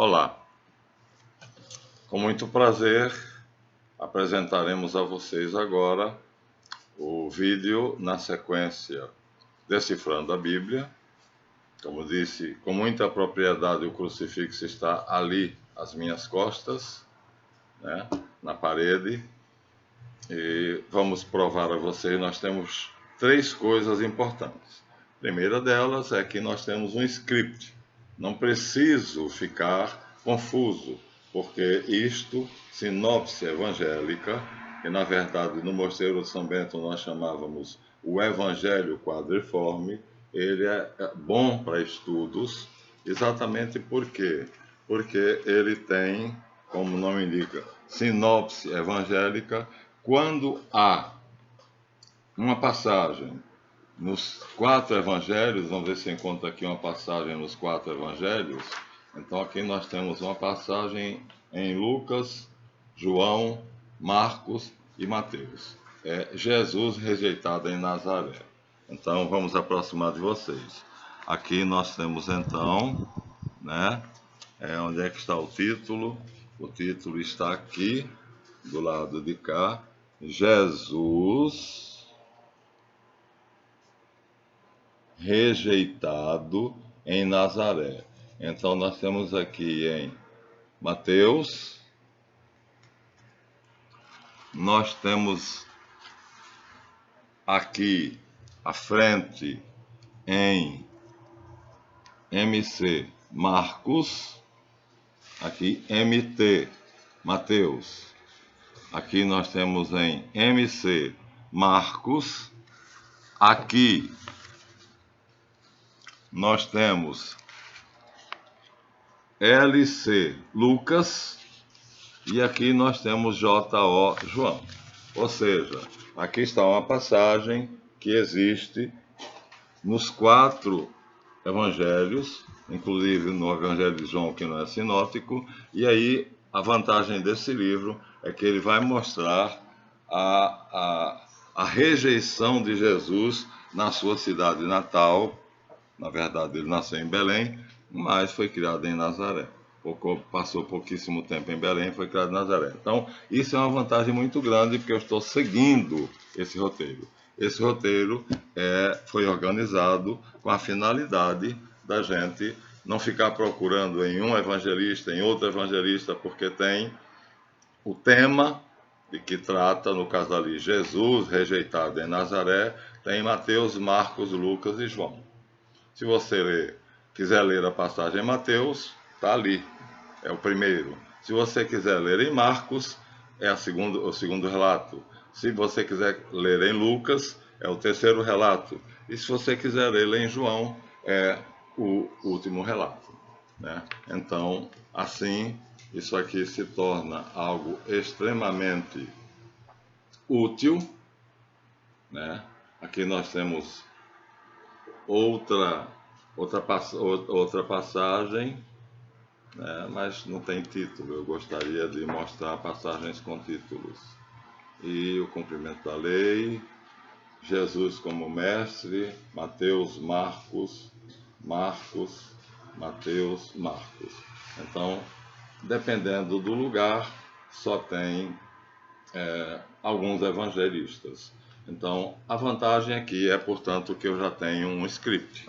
Olá, com muito prazer apresentaremos a vocês agora o vídeo na sequência Decifrando a Bíblia. Como disse, com muita propriedade o crucifixo está ali às minhas costas, né, na parede. E vamos provar a vocês, nós temos três coisas importantes. A primeira delas é que nós temos um script. Não preciso ficar confuso, porque isto, sinopse evangélica, que na verdade no Mosteiro de São Bento nós chamávamos o Evangelho Quadriforme, ele é bom para estudos, exatamente por quê? Porque ele tem, como o nome indica, sinopse evangélica. Quando há uma passagem nos 4 evangelhos, vamos ver se encontra aqui uma passagem nos 4 evangelhos. Então aqui nós temos uma passagem em Lucas, João, Marcos e Mateus. É Jesus rejeitado em Nazaré. Então vamos aproximar de vocês. Aqui nós temos então, né? Onde é que está o título? O título está aqui, do lado de cá. Jesus rejeitado em Nazaré. Então nós temos aqui em Mateus, nós temos aqui à frente em MC Marcos, aqui MT Mateus, aqui nós temos em MC Marcos, aqui nós temos LC Lucas e aqui nós temos JO João. Ou seja, aqui está uma passagem que existe nos 4 evangelhos, inclusive no Evangelho de João, que não é sinótico, e aí a vantagem desse livro é que ele vai mostrar a rejeição de Jesus na sua cidade natal. Na verdade, ele nasceu em Belém, mas foi criado em Nazaré. Passou pouquíssimo tempo em Belém e foi criado em Nazaré. Então, isso é uma vantagem muito grande, porque eu estou seguindo esse roteiro. Esse roteiro foi organizado com a finalidade da gente não ficar procurando em um evangelista, em outro evangelista, porque tem o tema de que trata, no caso ali, Jesus rejeitado em Nazaré, tem Mateus, Marcos, Lucas e João. Se você quiser ler a passagem em Mateus, está ali, é o primeiro. Se você quiser ler em Marcos, é o segundo relato. Se você quiser ler em Lucas, é o terceiro relato. E se você quiser ler em João, é o último relato, né? Então, assim, isso aqui se torna algo extremamente útil, né? Aqui nós temos outra passagem, né? Mas não tem título. Eu gostaria de mostrar passagens com títulos. E o cumprimento da lei, Jesus como mestre, Mateus, Marcos, Mateus, Marcos. Então, dependendo do lugar, só tem alguns evangelistas. Então, a vantagem aqui é, portanto, que eu já tenho um script.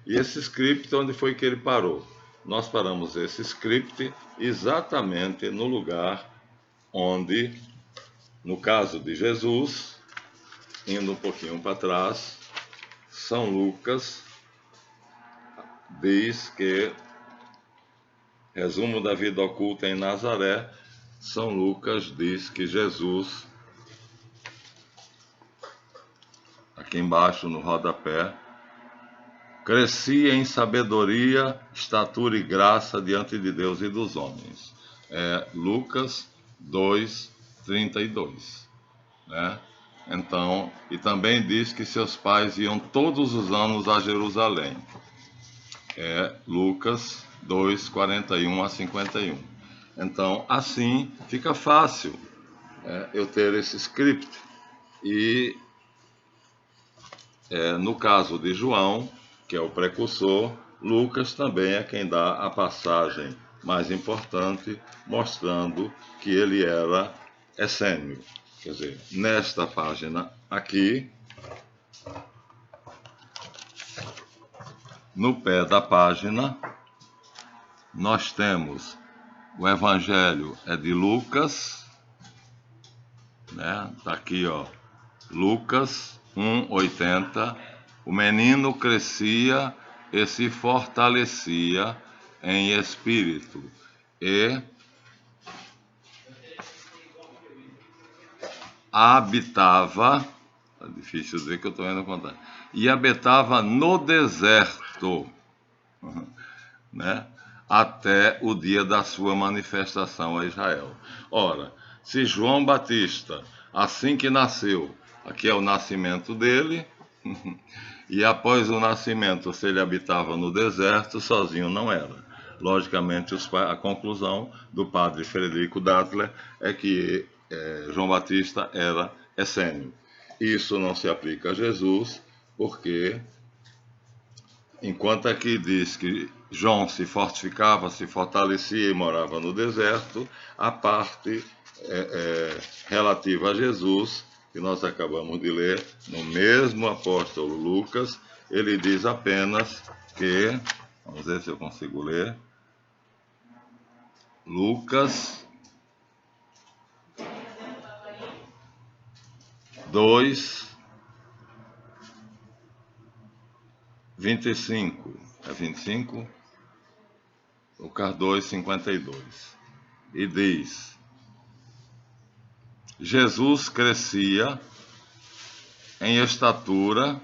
E esse script, onde foi que ele parou? Nós paramos esse script exatamente no lugar onde, no caso de Jesus, indo um pouquinho para trás, São Lucas diz que, resumo da vida oculta em Nazaré, São Lucas diz que Jesus, aqui embaixo no rodapé, crescia em sabedoria, estatura e graça diante de Deus e dos homens. Lucas 2:32, né? Então, e também diz que seus pais iam todos os anos a Jerusalém. Lucas 2:41 a 51. Então, assim fica fácil eu ter esse script. E no caso de João, que é o precursor, Lucas também é quem dá a passagem mais importante, mostrando que ele era essênio. Quer dizer, nesta página aqui, no pé da página, nós temos o Evangelho de Lucas, né? Tá aqui, ó, Lucas 1:80. O menino crescia e se fortalecia em espírito e habitava, é difícil dizer que eu estou indo contar, e habitava no deserto, né? Até o dia da sua manifestação a Israel. Ora, se João Batista, assim que nasceu, aqui é o nascimento dele, e após o nascimento, se ele habitava no deserto, sozinho não era. Logicamente, a conclusão do padre Frederico Dattler é que João Batista era essênio. Isso não se aplica a Jesus, porque enquanto aqui diz que João se fortificava, se fortalecia e morava no deserto, a parte relativa a Jesus, que nós acabamos de ler, no mesmo apóstolo Lucas, ele diz apenas que, vamos ver se eu consigo ler, Lucas 2:25, é 25? Lucas 2:52, e diz: Jesus crescia em estatura,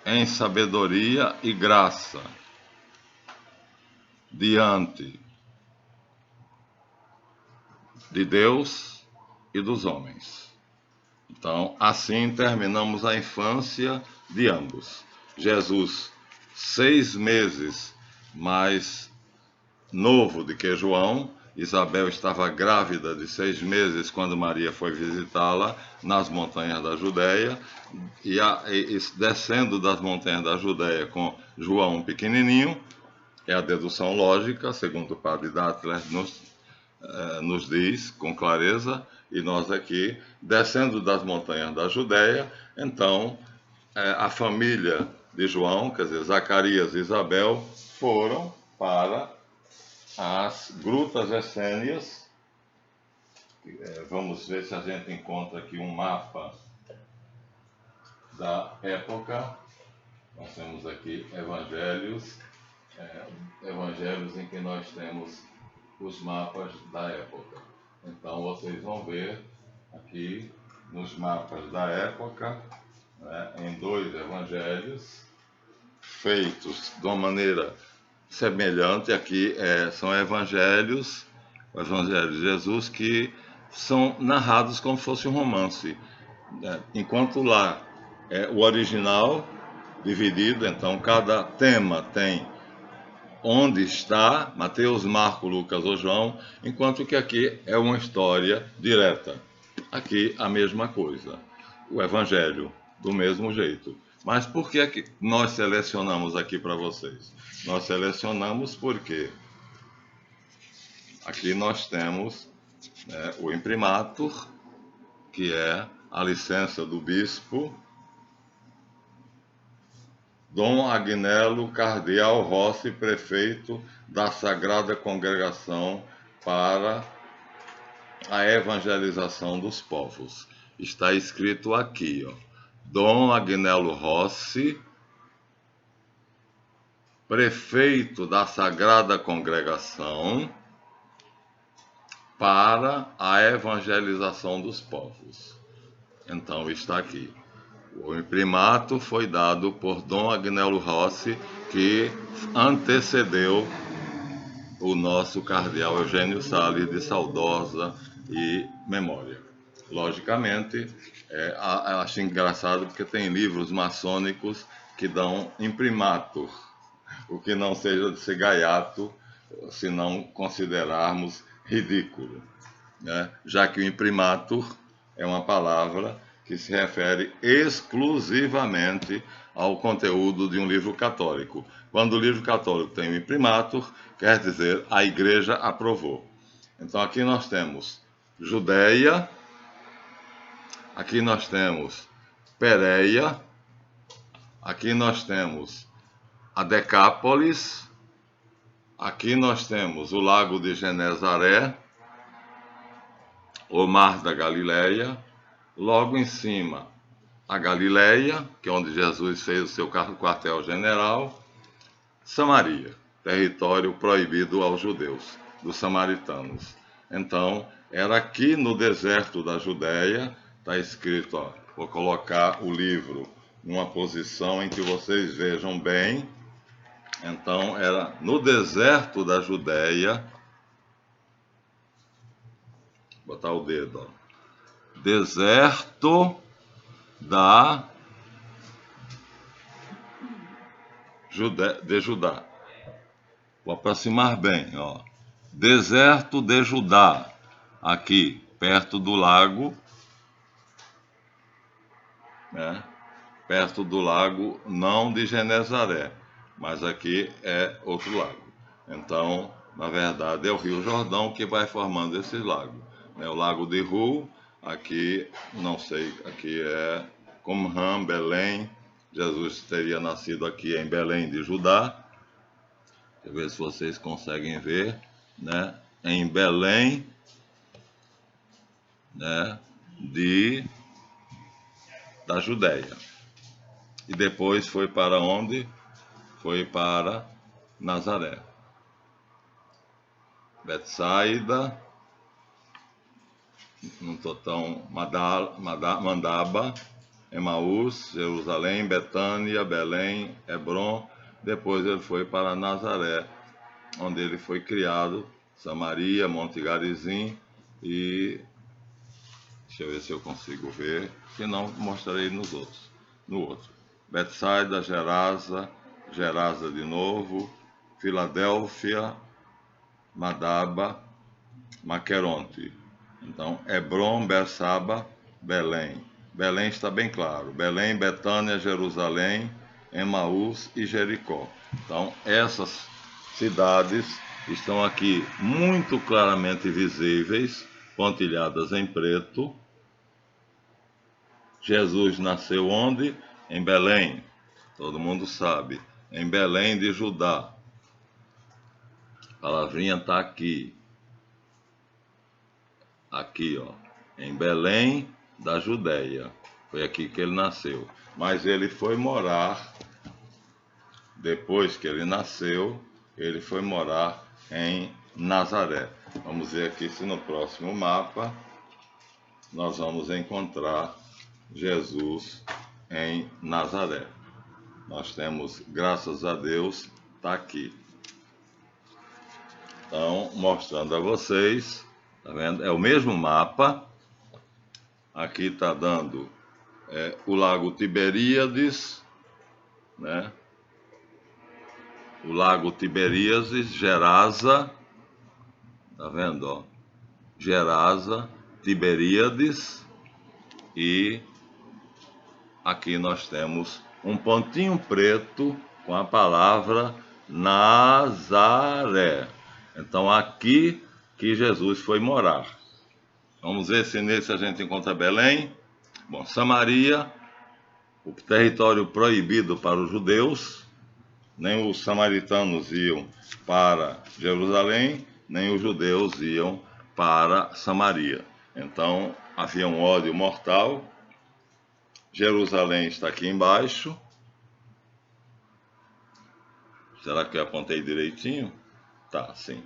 em sabedoria e graça diante de Deus e dos homens. Então, assim terminamos a infância de ambos. Jesus, 6 meses mais novo do que João. Isabel estava grávida de 6 meses quando Maria foi visitá-la nas montanhas da Judéia, e descendo das montanhas da Judéia com João pequenininho, é a dedução lógica, segundo o padre Dattler nos diz com clareza, e nós aqui, descendo das montanhas da Judéia, então a família de João, quer dizer, Zacarias e Isabel, foram para as grutas essênias. Vamos ver se a gente encontra aqui um mapa da época. Nós temos aqui evangelhos em que nós temos os mapas da época. Então vocês vão ver aqui nos mapas da época, né, em 2 evangelhos feitos de uma maneira semelhante. Aqui são evangelhos, o evangelho de Jesus, que são narrados como se fosse um romance, né? Enquanto lá é o original dividido, então cada tema tem onde está, Mateus, Marcos, Lucas ou João, enquanto que aqui é uma história direta. Aqui a mesma coisa, o Evangelho, do mesmo jeito. Mas por que é que nós selecionamos aqui para vocês? Nós selecionamos porque aqui nós temos o imprimatur, que é a licença do bispo Dom Agnello Cardeal Rossi, prefeito da Sagrada Congregação para a Evangelização dos Povos. Está escrito aqui, ó, Dom Agnello Rossi, prefeito da Sagrada Congregação para a Evangelização dos Povos. Então está aqui. O imprimato foi dado por Dom Agnello Rossi, que antecedeu o nosso cardeal Eugênio Salles, de saudosa e memória. Logicamente, acho engraçado porque tem livros maçônicos que dão imprimatur, o que não seja de ser gaiato, se não considerarmos ridículo, né? Já que o imprimatur é uma palavra que se refere exclusivamente ao conteúdo de um livro católico. Quando o livro católico tem um imprimatur, quer dizer, a igreja aprovou. Então aqui nós temos Judéia, aqui nós temos Pérea, aqui nós temos a Decápolis, aqui nós temos o Lago de Genezaré, o Mar da Galileia, logo em cima a Galileia, que é onde Jesus fez o seu quartel-general, Samaria, território proibido aos judeus, dos samaritanos. Então, era aqui no deserto da Judéia, está escrito, ó, vou colocar o livro numa posição em que vocês vejam bem. Então, era no deserto da Judéia, vou botar o dedo, ó, deserto de Judá. Vou aproximar bem, ó. Deserto de Judá, aqui perto do lago, né? Perto do lago, não de Genezaré, mas aqui é outro lago. Então, na verdade, é o Rio Jordão que vai formando esse lago, né? O lago de Ru, aqui, não sei, aqui é Qumran, Belém. Jesus teria nascido aqui em Belém de Judá. Deixa eu ver se vocês conseguem ver, né? Em Belém, né? Da Judéia. E depois foi para onde? Foi para Nazaré. Betsaida, não estou tão... Mandaba, Emaús, Jerusalém, Betânia, Belém, Hebron. Depois ele foi para Nazaré, onde ele foi criado, Samaria, Monte Garizim e... Deixa eu ver se eu consigo ver, se não mostrarei no outro. Betsaida, Gerasa de novo, Filadélfia, Madaba, Maqueronte. Então, Hebron, Bersaba, Belém. Belém está bem claro. Belém, Betânia, Jerusalém, Emaús e Jericó. Então, essas cidades estão aqui muito claramente visíveis, pontilhadas em preto. Jesus nasceu onde? Em Belém. Todo mundo sabe. Em Belém de Judá. A palavrinha está aqui. Aqui, ó. Em Belém da Judéia. Foi aqui que ele nasceu. Mas ele foi morar, depois que ele nasceu, ele foi morar em Nazaré. Vamos ver aqui se no próximo mapa nós vamos encontrar Jesus em Nazaré. Nós temos, graças a Deus, está aqui. Então, mostrando a vocês, tá vendo? É o mesmo mapa. Aqui está dando o Lago Tiberíades, né? O Lago Tiberíades, Gerasa, tá vendo, ó? Gerasa, Tiberíades, e aqui nós temos um pontinho preto com a palavra Nazaré. Então, aqui que Jesus foi morar. Vamos ver se nesse a gente encontra Belém. Bom, Samaria, o território proibido para os judeus. Nem os samaritanos iam para Jerusalém, nem os judeus iam para Samaria. Então, havia um ódio mortal. Jerusalém está aqui embaixo. Será que eu apontei direitinho? Tá, sim.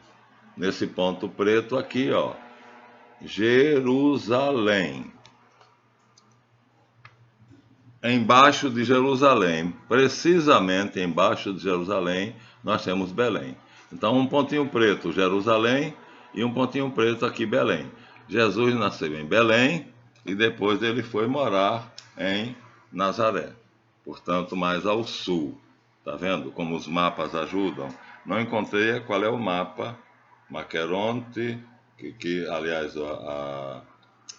Nesse ponto preto aqui, ó. Jerusalém. Embaixo de Jerusalém, precisamente embaixo de Jerusalém, nós temos Belém. Então, um pontinho preto, Jerusalém, e um pontinho preto aqui, Belém. Jesus nasceu em Belém e depois ele foi morar em Nazaré. Portanto, mais ao sul. Tá vendo como os mapas ajudam? Não encontrei qual é o mapa. Maqueronte, aliás,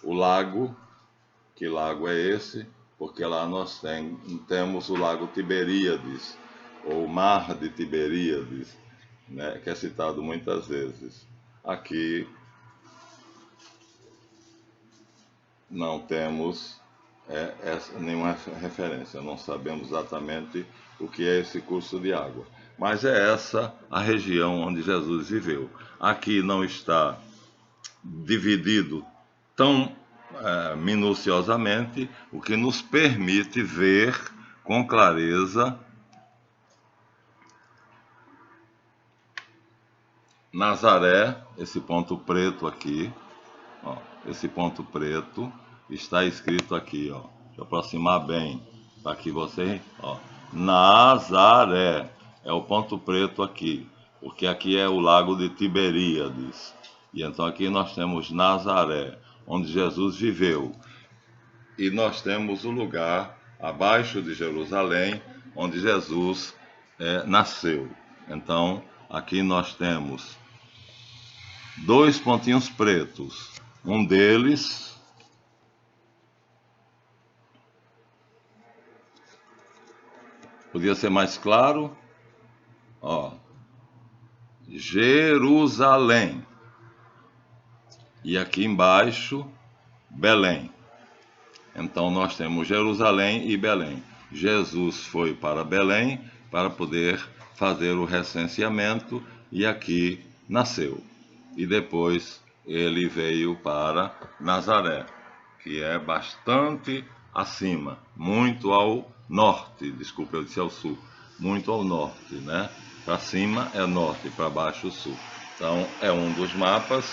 o lago. Que lago é esse? porque lá nós temos o lago Tiberíades, ou Mar de Tiberíades, né, que é citado muitas vezes. Aqui não temos nenhuma referência, não sabemos exatamente o que é esse curso de água. Mas é essa a região onde Jesus viveu. Aqui não está dividido tão minuciosamente, o que nos permite ver com clareza Nazaré, esse ponto preto aqui, ó, esse ponto preto está escrito aqui, ó. Deixa eu aproximar bem para que você, ó, Nazaré é o ponto preto aqui, porque aqui é o lago de Tiberíades. E então aqui nós temos Nazaré, onde Jesus viveu. E nós temos o lugar abaixo de Jerusalém, onde Jesus nasceu. Então aqui nós temos dois pontinhos pretos. Um deles podia ser mais claro, ó, Jerusalém. E aqui embaixo, Belém. Então nós temos Jerusalém e Belém. Jesus foi para Belém para poder fazer o recenseamento e aqui nasceu. E depois ele veio para Nazaré, que é bastante acima, muito ao norte, desculpa, eu disse ao sul, muito ao norte, né? Para cima é norte, para baixo sul. Então é um dos mapas,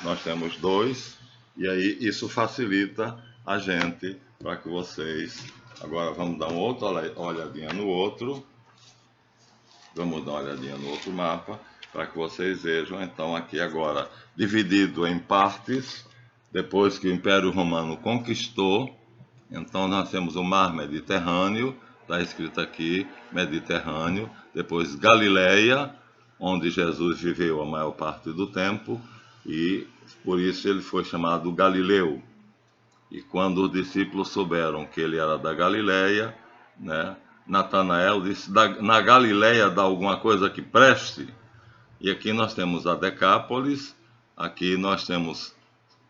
nós temos dois, e aí isso facilita a gente para que vocês... Agora vamos dar uma outra olhadinha no outro. Vamos dar uma olhadinha no outro mapa para que vocês vejam. Então aqui agora dividido em partes, depois que o Império Romano conquistou, então nós temos o Mar Mediterrâneo, está escrito aqui Mediterrâneo, depois Galileia, onde Jesus viveu a maior parte do tempo, e por isso ele foi chamado Galileu. E quando os discípulos souberam que ele era da Galileia, né, Natanael disse, na Galileia dá alguma coisa que preste? E aqui nós temos a Decápolis, aqui nós temos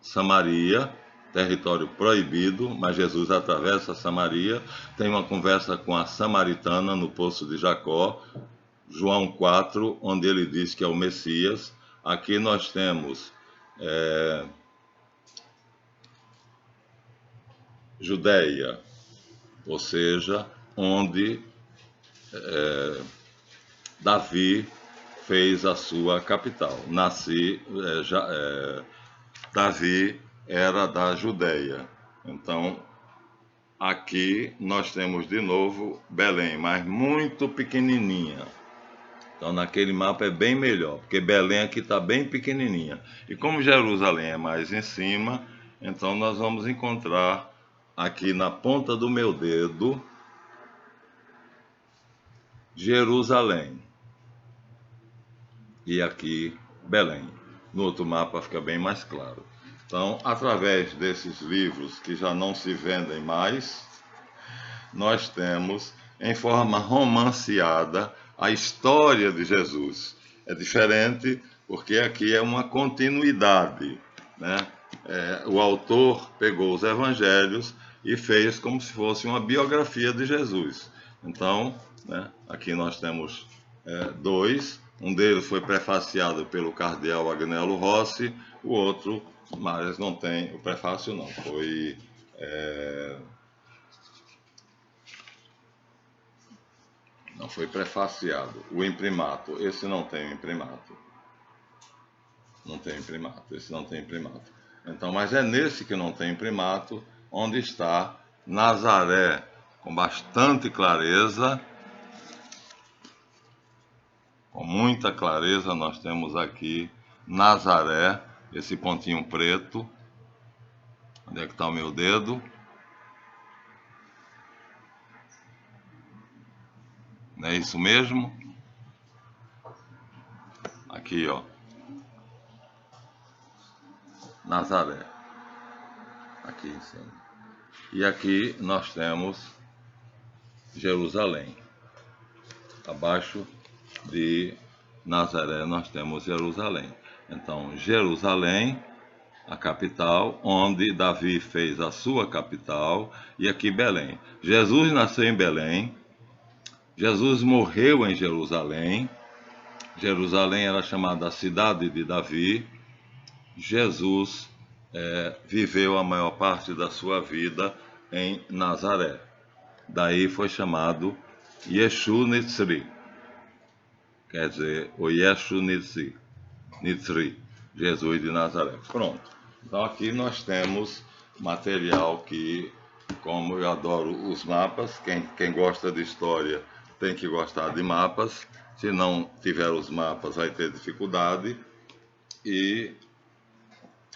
Samaria, território proibido, mas Jesus atravessa Samaria, tem uma conversa com a samaritana no poço de Jacó, João 4, onde ele diz que é o Messias. Aqui nós temos Judeia, ou seja, onde Davi fez a sua capital. Davi era da Judeia. Então, aqui nós temos de novo Belém, mas muito pequenininha. Então, naquele mapa é bem melhor, porque Belém aqui está bem pequenininha. E como Jerusalém é mais em cima, então nós vamos encontrar aqui na ponta do meu dedo Jerusalém. E aqui Belém. No outro mapa fica bem mais claro. Então, através desses livros que já não se vendem mais, nós temos em forma romanceada a história de Jesus. É diferente porque aqui é uma continuidade, né? O autor pegou os evangelhos e fez como se fosse uma biografia de Jesus. Então, né, aqui nós temos dois. Um deles foi prefaciado pelo cardeal Agnello Rossi, o outro, mas não tem o prefácio não, foi não foi prefaciado. O imprimato, esse não tem o imprimato. Não tem imprimato, esse não tem imprimato. Então, mas é nesse que não tem imprimato onde está Nazaré, com bastante clareza. Com muita clareza nós temos aqui Nazaré, esse pontinho preto. Onde é que está o meu dedo? Não é isso mesmo? Aqui, ó. Nazaré. Aqui em cima. E aqui nós temos Jerusalém. Abaixo de Nazaré nós temos Jerusalém. Então, Jerusalém, a capital, onde Davi fez a sua capital, e aqui Belém. Jesus nasceu em Belém, Jesus morreu em Jerusalém. Jerusalém era chamada a cidade de Davi. Jesus viveu a maior parte da sua vida em Nazaré. Daí foi chamado Yeshu Nitzri, quer dizer, o Yeshu Nitzri, Jesus de Nazaré. Pronto. Então aqui nós temos material que, como eu adoro os mapas, quem gosta de história tem que gostar de mapas. Se não tiver os mapas vai ter dificuldade. E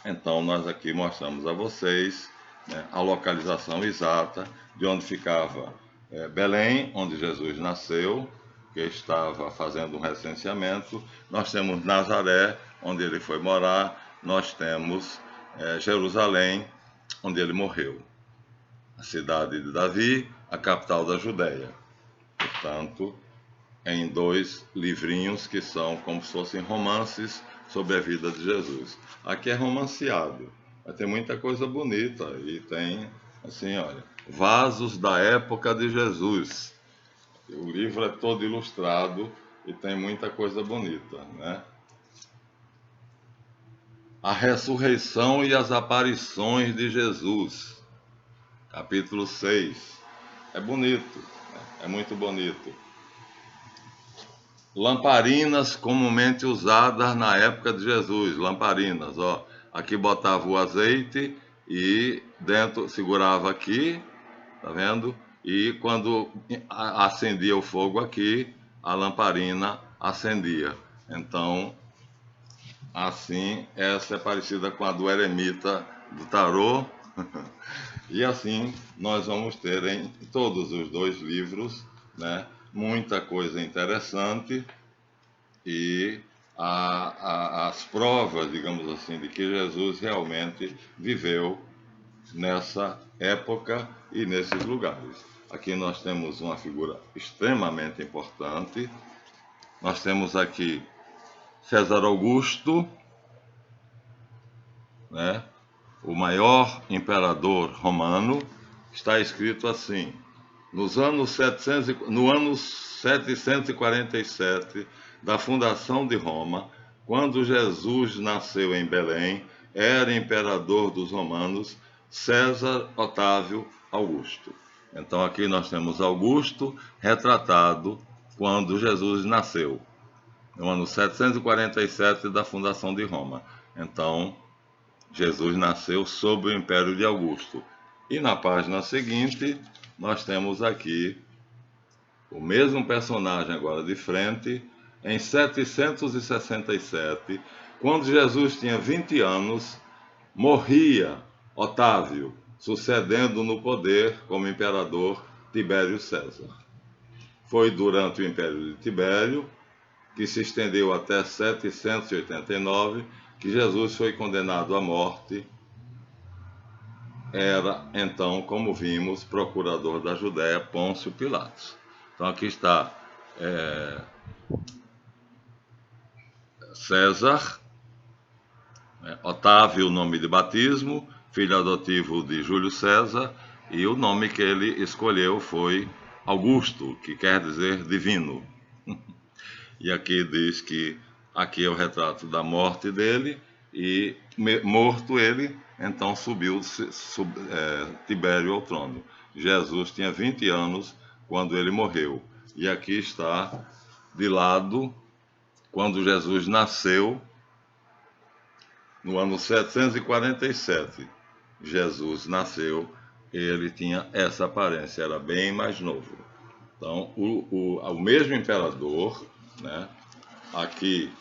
então nós aqui mostramos a vocês, né, a localização exata de onde ficava Belém, onde Jesus nasceu, que estava fazendo um recenseamento. Nós temos Nazaré, onde ele foi morar. Nós temos Jerusalém, onde ele morreu. A cidade de Davi, a capital da Judéia. Portanto, em 2 livrinhos que são como se fossem romances sobre a vida de Jesus. Aqui é romanceado, vai ter muita coisa bonita e tem, assim, olha, vasos da época de Jesus. O livro é todo ilustrado e tem muita coisa bonita, né? A ressurreição e as aparições de Jesus, capítulo 6. É bonito, né? É muito bonito. Lamparinas comumente usadas na época de Jesus, lamparinas, ó. Aqui botava o azeite e dentro segurava aqui, tá vendo? E quando acendia o fogo aqui, a lamparina acendia. Então, assim, essa é parecida com a do eremita do tarô. E assim, nós vamos ter em todos os 2 livros, né, muita coisa interessante e as provas, digamos assim, de que Jesus realmente viveu nessa época e nesses lugares. Aqui nós temos uma figura extremamente importante. Nós temos aqui César Augusto, né, o maior imperador romano. Está escrito assim: no ano 747 da fundação de Roma, quando Jesus nasceu em Belém, era imperador dos romanos César Otávio Augusto. Então aqui nós temos Augusto retratado quando Jesus nasceu, no ano 747 da fundação de Roma. Então, Jesus nasceu sob o império de Augusto. E na página seguinte, nós temos aqui o mesmo personagem agora de frente, em 767, quando Jesus tinha 20 anos, morria Otávio, sucedendo no poder como imperador Tibério César. Foi durante o império de Tibério, que se estendeu até 789, que Jesus foi condenado à morte. Era, então, como vimos, procurador da Judéia, Pôncio Pilatos. Então aqui está César, Otávio, o nome de batismo, filho adotivo de Júlio César, e o nome que ele escolheu foi Augusto, que quer dizer divino. E aqui diz que aqui é o retrato da morte dele, e morto ele, então subiu Tibério ao trono. Jesus tinha 20 anos quando ele morreu. E aqui está, de lado, quando Jesus nasceu, no ano 747. Jesus nasceu, ele tinha essa aparência, era bem mais novo. Então, o mesmo imperador, né, aqui,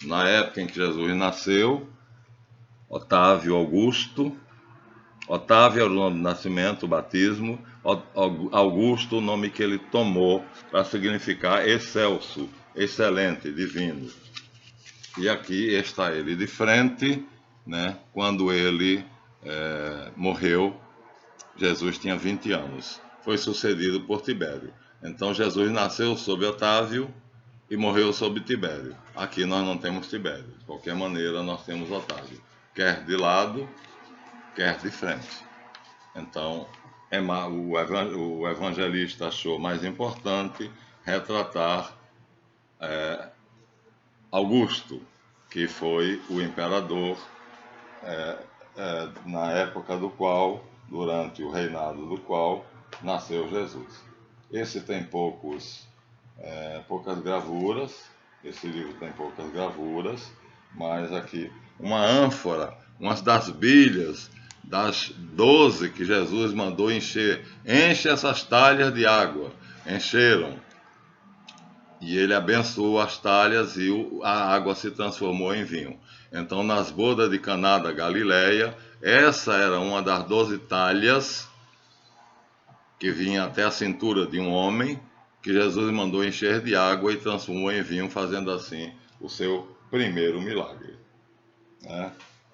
na época em que Jesus nasceu, Otávio Augusto. Otávio era o nome de nascimento, o batismo. Augusto, o nome que ele tomou para significar excelso, excelente, divino. E aqui está ele de frente, né, quando ele morreu, Jesus tinha 20 anos. Foi sucedido por Tibério. Então Jesus nasceu sob Otávio e morreu sob Tibério. Aqui nós não temos Tibério. De qualquer maneira, nós temos Otávio. Quer de lado, quer de frente. Então, o evangelista achou mais importante retratar Augusto, que foi o imperador na época do qual, durante o reinado do qual, nasceu Jesus. Esse tem poucas gravuras, esse livro tem poucas gravuras, mas aqui uma ânfora, umas das bilhas das 12 que Jesus mandou encher. Enche essas talhas de água. Encheram. E ele abençoou as talhas e a água se transformou em vinho. Então, nas bodas de Caná da Galileia, essa era uma das 12 talhas que vinha até a cintura de um homem, que Jesus mandou encher de água e transformou em vinho, fazendo assim o seu primeiro milagre.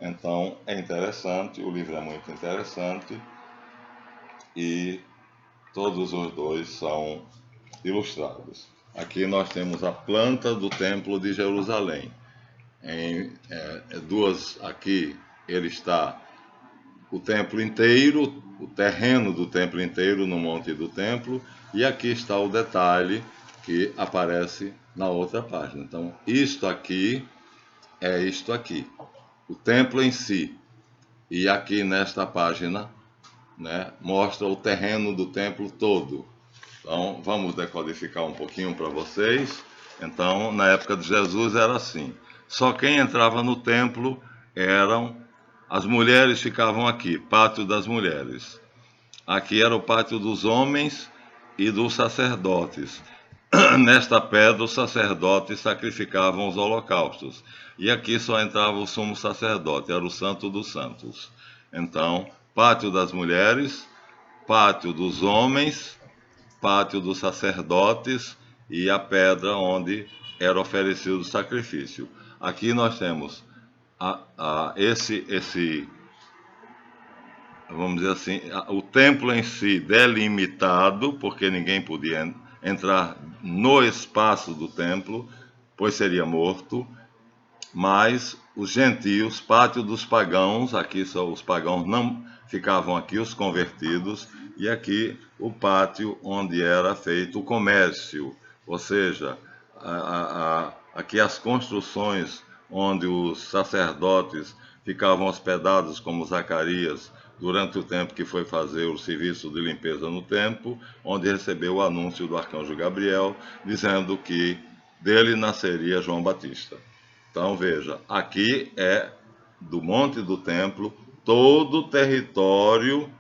Então, é interessante, o livro é muito interessante e todos os dois são ilustrados. Aqui nós temos a planta do Templo de Jerusalém. Aqui ele está o templo inteiro, o terreno do templo inteiro no monte do templo, e aqui está o detalhe que aparece na outra página. Então, isto aqui é isto aqui, o templo em si. E aqui nesta página, mostra o terreno do templo todo. Então, vamos decodificar um pouquinho para vocês. Então, na época de Jesus era assim. Só quem entrava no templo eram as mulheres, ficavam aqui, pátio das mulheres. Aqui era o pátio dos homens e dos sacerdotes. Nesta pedra, os sacerdotes sacrificavam os holocaustos. E aqui só entrava o sumo sacerdote, era o Santo dos Santos. Então, pátio das mulheres, pátio dos homens, pátio dos sacerdotes e a pedra onde era oferecido o sacrifício. Aqui nós temos vamos dizer assim, o templo em si delimitado, porque ninguém podia entrar no espaço do templo, pois seria morto, mas os gentios, pátio dos pagãos, aqui só os pagãos não ficavam aqui, os convertidos, e aqui o pátio onde era feito o comércio, ou seja, aqui as construções onde os sacerdotes ficavam hospedados, como Zacarias, durante o tempo que foi fazer o serviço de limpeza no templo, onde recebeu o anúncio do arcanjo Gabriel, dizendo que dele nasceria João Batista. Então veja, aqui é do monte do templo, todo o território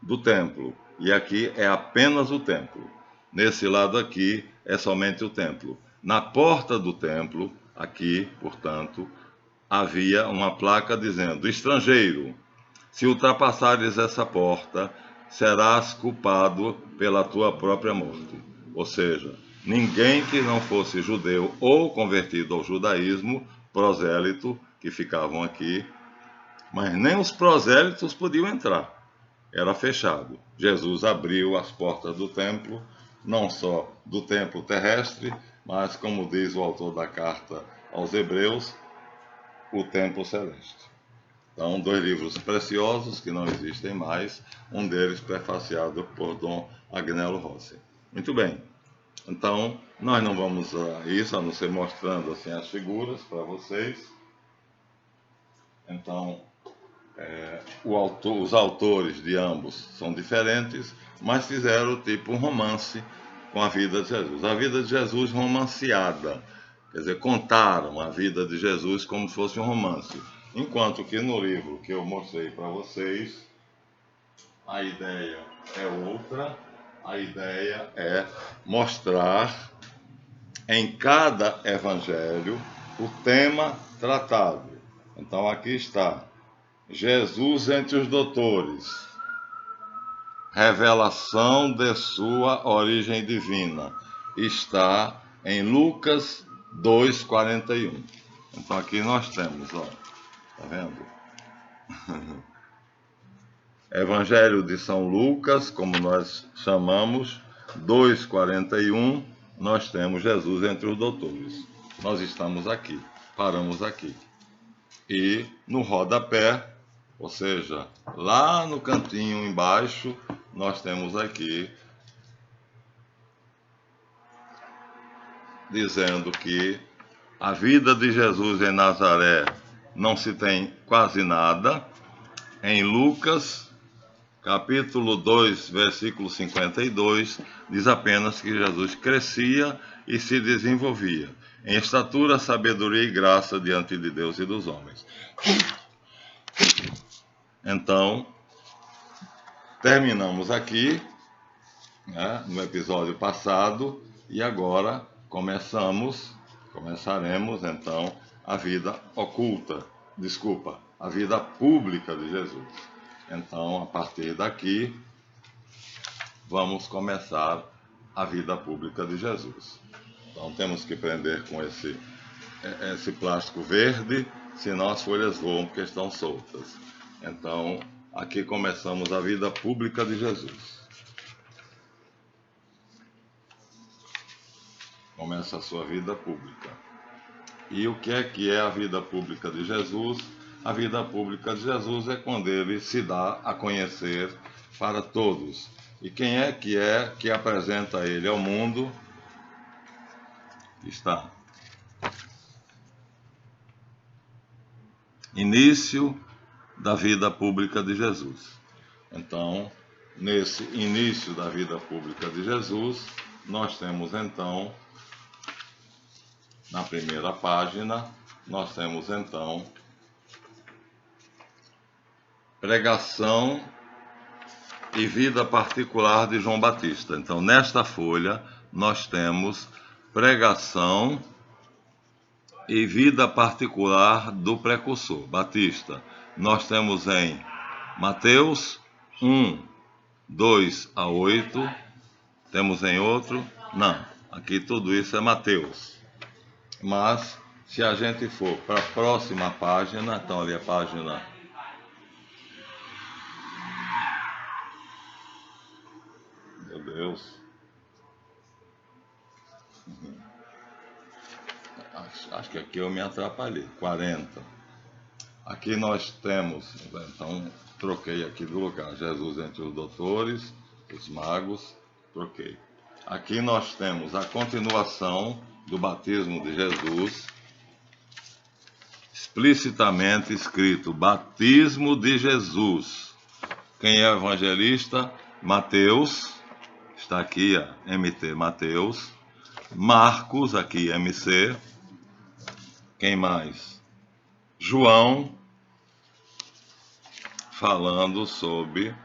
do templo. E aqui é apenas o templo. Nesse lado aqui é somente o templo. Na porta do templo, aqui, portanto, havia uma placa dizendo: estrangeiro, se ultrapassares essa porta, serás culpado pela tua própria morte. Ou seja, ninguém que não fosse judeu ou convertido ao judaísmo, prosélito, que ficavam aqui, mas nem os prosélitos podiam entrar. Era fechado. Jesus abriu as portas do templo, não só do templo terrestre, mas, como diz o autor da carta aos Hebreus, o templo celeste. Então, 2 livros preciosos que não existem mais, um deles prefaciado por Dom Agnello Rossi. Muito bem. Então, nós não vamos a isso, a não ser mostrando assim as figuras para vocês. Então, os autores de ambos são diferentes, mas fizeram tipo um romance com a vida de Jesus. A vida de Jesus romanceada, quer dizer, contaram a vida de Jesus como se fosse um romance. Enquanto que no livro que eu mostrei para vocês, a ideia é outra. A ideia é mostrar em cada evangelho o tema tratado. Então aqui está: Jesus entre os doutores, revelação de sua origem divina. Está em Lucas 2,41. Então aqui nós temos, ó, tá vendo? Evangelho de São Lucas, como nós chamamos, 2:41, nós temos Jesus entre os doutores. Nós estamos aqui, paramos aqui. E no rodapé, ou seja, lá no cantinho embaixo, nós temos aqui dizendo que a vida de Jesus em Nazaré não se tem quase nada. Em Lucas, capítulo 2, versículo 52, diz apenas que Jesus crescia e se desenvolvia em estatura, sabedoria e graça diante de Deus e dos homens. Então, terminamos aqui, né, no episódio passado, e agora começaremos então a vida a vida pública de Jesus. Então, a partir daqui, vamos começar a vida pública de Jesus. Então, temos que prender com esse plástico verde, senão as folhas voam porque estão soltas. Então, aqui começamos a vida pública de Jesus. Começa a sua vida pública. E o que é a vida pública de Jesus? A vida pública de Jesus é quando ele se dá a conhecer para todos. E quem é que apresenta ele ao mundo? Está. Início da vida pública de Jesus. Então, nesse início da vida pública de Jesus, nós temos então, na primeira página, nós temos então pregação e vida particular de João Batista. Então, nesta folha, nós temos pregação e vida particular do precursor, Batista. Nós temos em Mateus 1, 2 a 8. Temos em outro? Não. Aqui tudo isso é Mateus. Mas, se a gente for para a próxima página, então ali a página... Meu Deus. Acho que aqui eu me atrapalhei. 40. Aqui nós temos, então troquei aqui do lugar, Jesus entre os doutores, os magos, troquei. Aqui nós temos a continuação do batismo de Jesus, explicitamente escrito, batismo de Jesus. Quem é o evangelista? Mateus, está aqui, MT, Mateus. Marcos, aqui, MC. Quem mais? João, falando sobre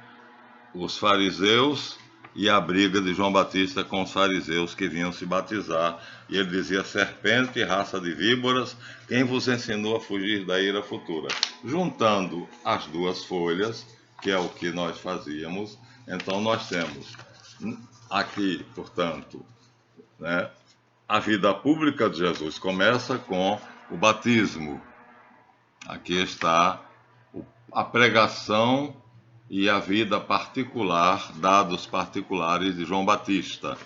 os fariseus e a briga de João Batista com os fariseus que vinham se batizar. E ele dizia, serpente, raça de víboras, quem vos ensinou a fugir da ira futura? Juntando as duas folhas, que é o que nós fazíamos, então nós temos aqui, portanto, né, a vida pública de Jesus começa com o batismo. Aqui está a pregação e a vida particular, dados particulares de João Batista.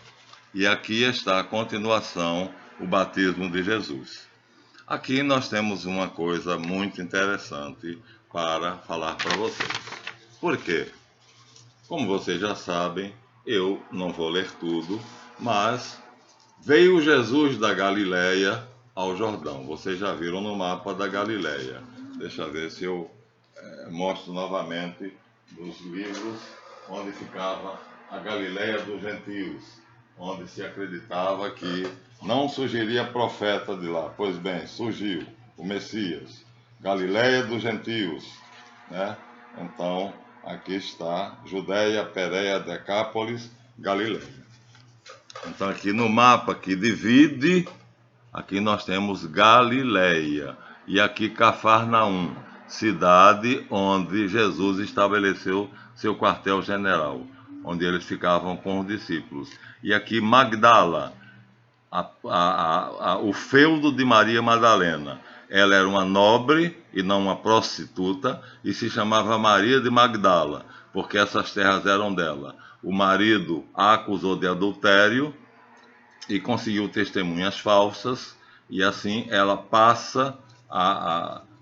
E aqui está a continuação, o batismo de Jesus. Aqui nós temos uma coisa muito interessante para falar para vocês. Por quê? Como vocês já sabem, eu não vou ler tudo, mas veio Jesus da Galileia ao Jordão. Vocês já viram no mapa da Galileia. Deixa eu ver se eu mostro novamente nos livros onde ficava a Galileia dos gentios, onde se acreditava que não surgiria profeta de lá. Pois bem, surgiu o Messias, Galileia dos gentios, né? Então, aqui está Judeia, Pérea, Decápolis, Galileia. Então, aqui no mapa que divide, aqui nós temos Galileia e aqui Cafarnaum, cidade onde Jesus estabeleceu seu quartel-general, onde eles ficavam com os discípulos. E aqui Magdala, o feudo de Maria Madalena. Ela era uma nobre e não uma prostituta, e se chamava Maria de Magdala. porque essas terras eram dela. O marido a acusou de adultério e conseguiu testemunhas falsas, e assim ela passa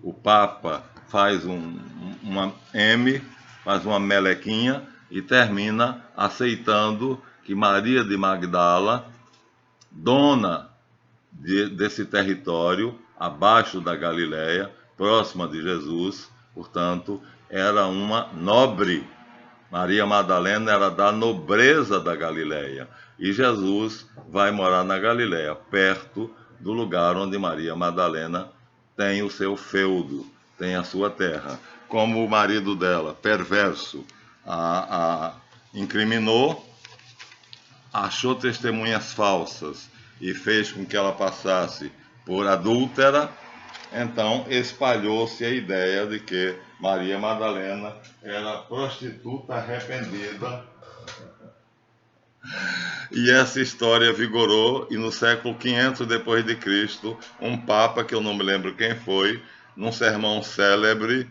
o Papa faz uma M, faz uma melequinha e termina aceitando que Maria de Magdala, dona desse território, abaixo da Galileia, próxima de Jesus, portanto, era uma nobre. Maria Madalena era da nobreza da Galileia. E Jesus vai morar na Galileia, perto do lugar onde Maria Madalena tem o seu feudo, tem a sua terra. Como o marido dela, perverso, a incriminou, achou testemunhas falsas e fez com que ela passasse por adúltera, então espalhou-se a ideia de que Maria Madalena era prostituta arrependida. E essa história vigorou, e no século 500 depois de Cristo, um papa, que eu não me lembro quem foi, num sermão célebre,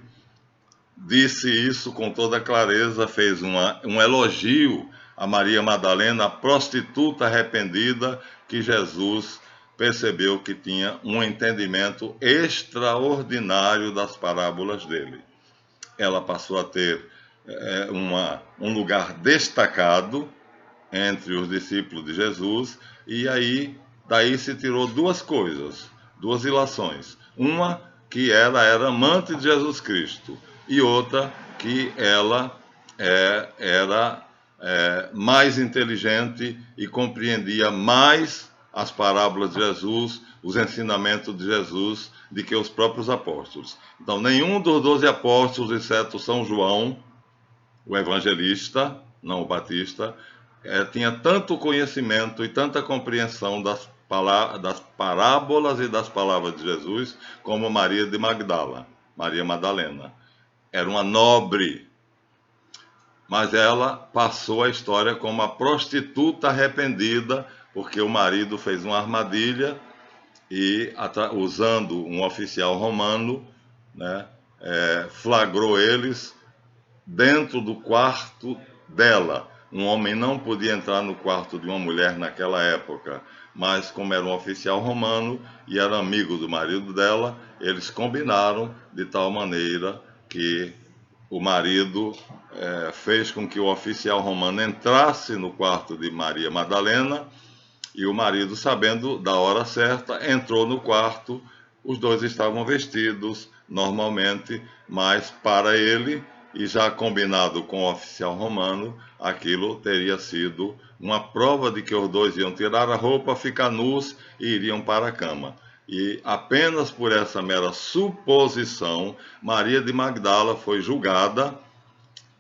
disse isso com toda clareza, fez um elogio a Maria Madalena, a prostituta arrependida, que Jesus percebeu que tinha um entendimento extraordinário das parábolas dele. Ela passou a ter um lugar destacado entre os discípulos de Jesus, e aí daí se tirou duas coisas, duas ilações. Uma, que ela era amante de Jesus Cristo, e outra, que ela era mais inteligente e compreendia mais as parábolas de Jesus, os ensinamentos de Jesus, do que os próprios apóstolos. Então, nenhum dos 12 apóstolos, exceto São João, o evangelista, não o batista, tinha tanto conhecimento e tanta compreensão das parábolas e das palavras de Jesus como Maria de Magdala, Maria Madalena. Era uma nobre, mas ela passou a história como a prostituta arrependida, porque o marido fez uma armadilha e, usando um oficial romano, né, flagrou eles dentro do quarto dela. Um homem não podia entrar no quarto de uma mulher naquela época, mas como era um oficial romano e era amigo do marido dela, eles combinaram de tal maneira que o marido fez com que o oficial romano entrasse no quarto de Maria Madalena, e o marido, sabendo da hora certa, entrou no quarto. Os dois estavam vestidos normalmente, mas para ele, e já combinado com o oficial romano, aquilo teria sido uma prova de que os dois iam tirar a roupa, ficar nus e iriam para a cama. E apenas por essa mera suposição, Maria de Magdala foi julgada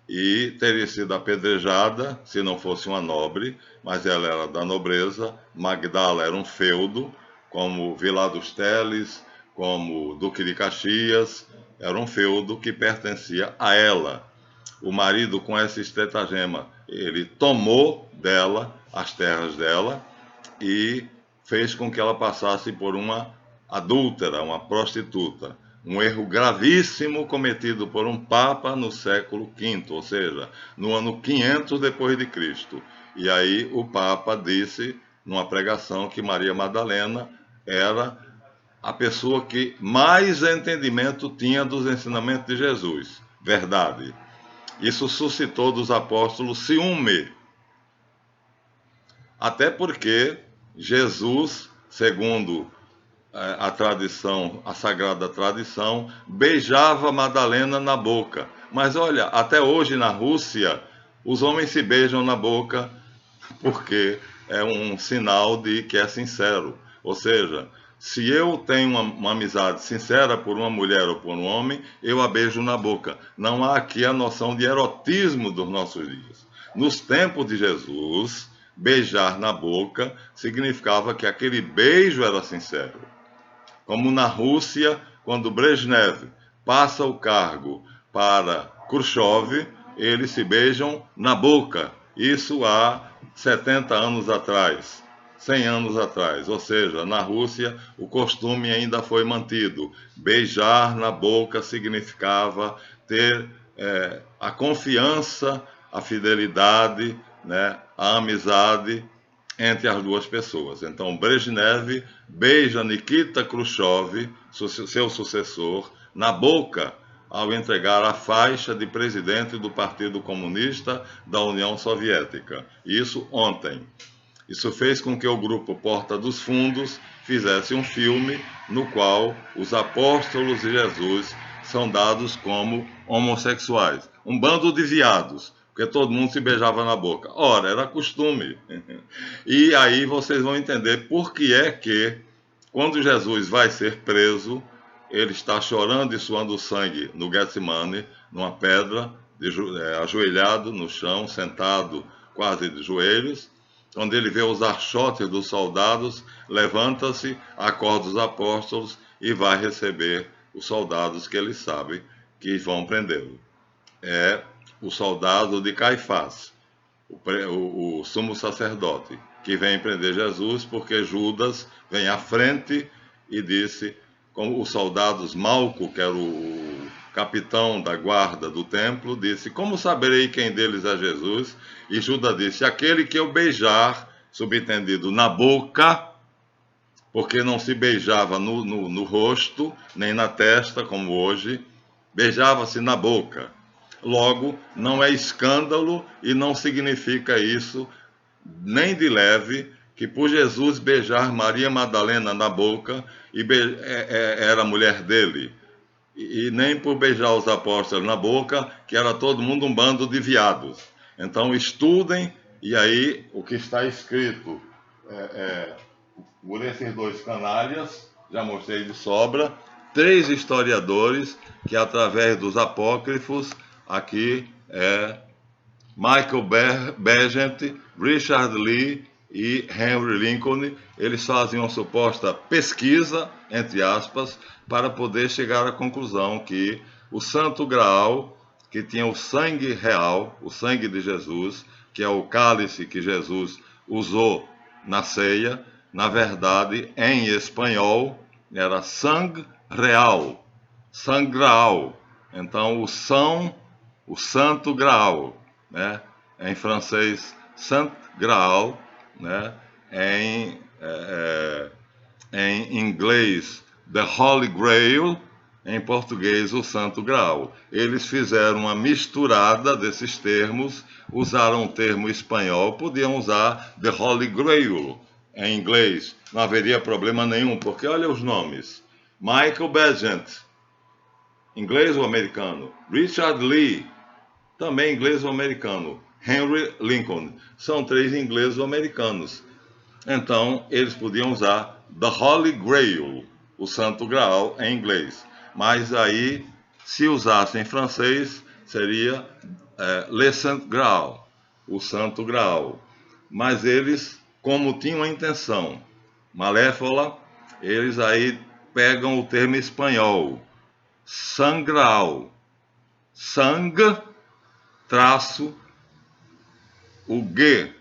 e teria sido apedrejada, se não fosse uma nobre, mas ela era da nobreza. Magdala era um feudo, como Vila dos Teles, como Duque de Caxias, era um feudo que pertencia a ela. O marido, com essa estratagema, ele tomou dela as terras dela e fez com que ela passasse por uma adúltera, uma prostituta. Um erro gravíssimo cometido por um papa no século V, ou seja, no ano 500 depois de Cristo. E aí o papa disse, numa pregação, que Maria Madalena era a pessoa que mais entendimento tinha dos ensinamentos de Jesus. Verdade. Isso suscitou dos apóstolos ciúme. Até porque Jesus, segundo a tradição, a sagrada tradição, beijava Madalena na boca. Mas olha, até hoje na Rússia, os homens se beijam na boca porque é um sinal de que é sincero. Ou seja, se eu tenho uma amizade sincera por uma mulher ou por um homem, eu a beijo na boca. Não há aqui a noção de erotismo dos nossos dias. Nos tempos de Jesus, beijar na boca significava que aquele beijo era sincero. Como na Rússia, quando Brezhnev passa o cargo para Khrushchev, eles se beijam na boca. Isso há 70 anos atrás, 100 anos atrás. Ou seja, na Rússia o costume ainda foi mantido. Beijar na boca significava ter a confiança, a fidelidade, né, a amizade entre as duas pessoas. Então, Brezhnev beija Nikita Khrushchev, seu sucessor, na boca ao entregar a faixa de presidente do Partido Comunista da União Soviética. Isso ontem. Isso fez com que o grupo Porta dos Fundos fizesse um filme no qual os apóstolos de Jesus são dados como homossexuais. Um bando de viados, porque todo mundo se beijava na boca. Ora, era costume. E aí vocês vão entender por que é que, quando Jesus vai ser preso, ele está chorando e suando sangue no Getsemane, numa pedra, ajoelhado no chão, sentado quase de joelhos. Quando ele vê os archotes dos soldados, levanta-se, acorda os apóstolos e vai receber os soldados que ele sabe que vão prendê-lo. É o soldado de Caifás, o sumo sacerdote, que vem prender Jesus porque Judas vem à frente e disse, como os soldados, Malco, que era o capitão da guarda do templo, disse, como saberei quem deles é Jesus? E Judas disse, aquele que eu beijar, subentendido, na boca, porque não se beijava no rosto, nem na testa, como hoje, beijava-se na boca. Logo, não é escândalo e não significa isso, nem de leve, que por Jesus beijar Maria Madalena na boca, era mulher dele. E nem por beijar os apóstolos na boca, que era todo mundo um bando de viados. Então estudem, e aí o que está escrito por esses dois canalhas, já mostrei de sobra, 3 historiadores que através dos apócrifos, aqui Michael Begent, Richard Lee e Henry Lincoln, eles fazem uma suposta pesquisa, entre aspas, para poder chegar à conclusão que o Santo Graal, que tinha o sangue real, o sangue de Jesus, que é o cálice que Jesus usou na ceia, na verdade, em espanhol, era sangue real, sangral. Então, o Santo Graal, né? Em francês, Saint Graal, né? Em inglês, The Holy Grail, em português, o Santo Graal. Eles fizeram uma misturada desses termos, usaram o termo espanhol, podiam usar The Holy Grail em inglês, não haveria problema nenhum, porque olha os nomes. Michael Begent, inglês ou americano. Richard Lee, também inglês ou americano. Henry Lincoln, são 3 ingleses ou americanos. Então, eles podiam usar The Holy Grail, o Santo Graal, em inglês. Mas aí, se usassem em francês, seria Le Saint Graal, o Santo Graal. Mas eles, como tinham a intenção malévola, eles aí pegam o termo espanhol, sangral, sangue, traço, o G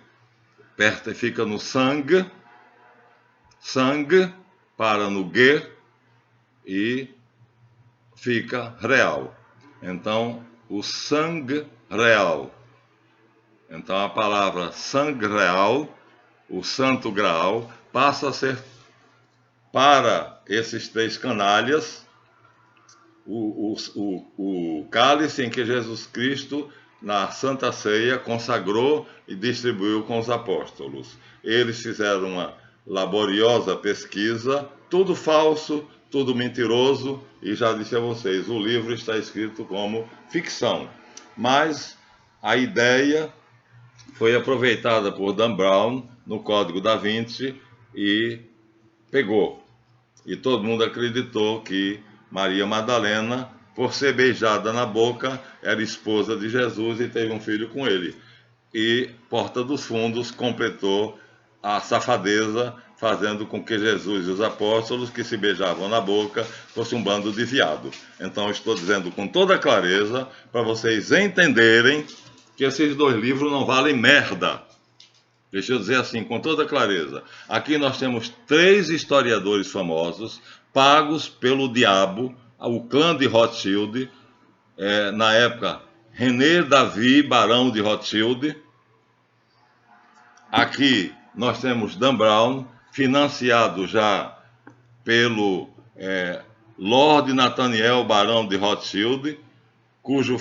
fica no sangue, sangue para no G e fica real. Então, o sangue real. Então, a palavra sangue real, o Santo Graal, passa a ser, para esses 3 canalhas, o cálice em que Jesus Cristo, na Santa Ceia, consagrou e distribuiu com os apóstolos. Eles fizeram uma laboriosa pesquisa, tudo falso, tudo mentiroso, e já disse a vocês, o livro está escrito como ficção. Mas a ideia foi aproveitada por Dan Brown no Código da Vinci e pegou. E todo mundo acreditou que Maria Madalena, por ser beijada na boca, era esposa de Jesus e teve um filho com ele. E Porta dos Fundos completou a safadeza, fazendo com que Jesus e os apóstolos, que se beijavam na boca, fossem um bando de viado. Então, estou dizendo com toda clareza, para vocês entenderem que esses 2 livros não valem merda. Deixa eu dizer assim, com toda clareza. Aqui nós temos 3 historiadores famosos, pagos pelo diabo, o clã de Rothschild, na época René Davi, barão de Rothschild. Aqui nós temos Dan Brown, financiado já pelo Lord Nathaniel, barão de Rothschild, cujo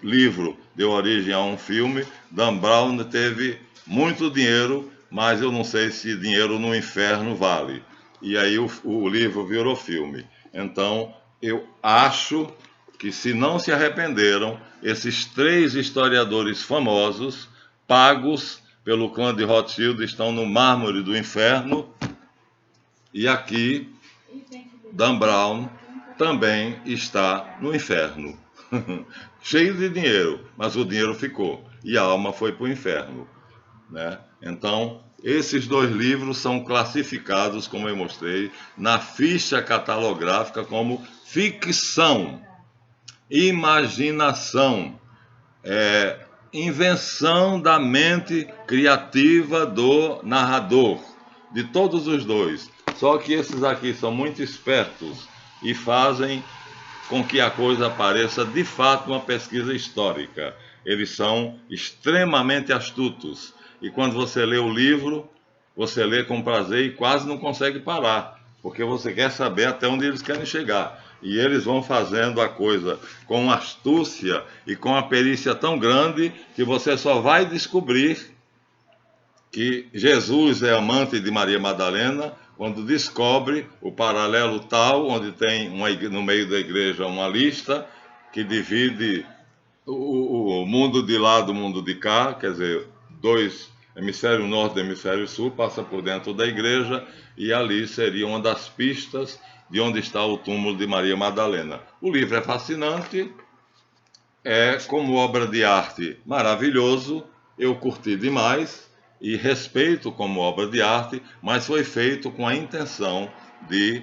livro deu origem a um filme. Dan Brown teve muito dinheiro, mas eu não sei se dinheiro no inferno vale. E aí o livro virou filme. Então, eu acho que, se não se arrependeram, esses 3 historiadores famosos, pagos pelo clã de Rothschild, estão no mármore do inferno. E aqui, Dan Brown também está no inferno. Cheio de dinheiro, mas o dinheiro ficou e a alma foi para o inferno, né? Então, esses 2 livros são classificados, como eu mostrei, na ficha catalográfica como ficção, imaginação, invenção da mente criativa do narrador, de todos os 2. Só que esses aqui são muito espertos e fazem com que a coisa pareça de fato uma pesquisa histórica. Eles são extremamente astutos. E quando você lê o livro, você lê com prazer e quase não consegue parar, porque você quer saber até onde eles querem chegar. E eles vão fazendo a coisa com astúcia e com a perícia tão grande que você só vai descobrir que Jesus é amante de Maria Madalena quando descobre o paralelo tal, onde tem no meio da igreja uma lista que divide o mundo de lá do mundo de cá, quer dizer, 2, hemisfério norte e hemisfério sul, passa por dentro da igreja, e ali seria uma das pistas de onde está o túmulo de Maria Madalena. O livro é fascinante, é, como obra de arte, maravilhoso, eu curti demais e respeito como obra de arte, mas foi feito com a intenção de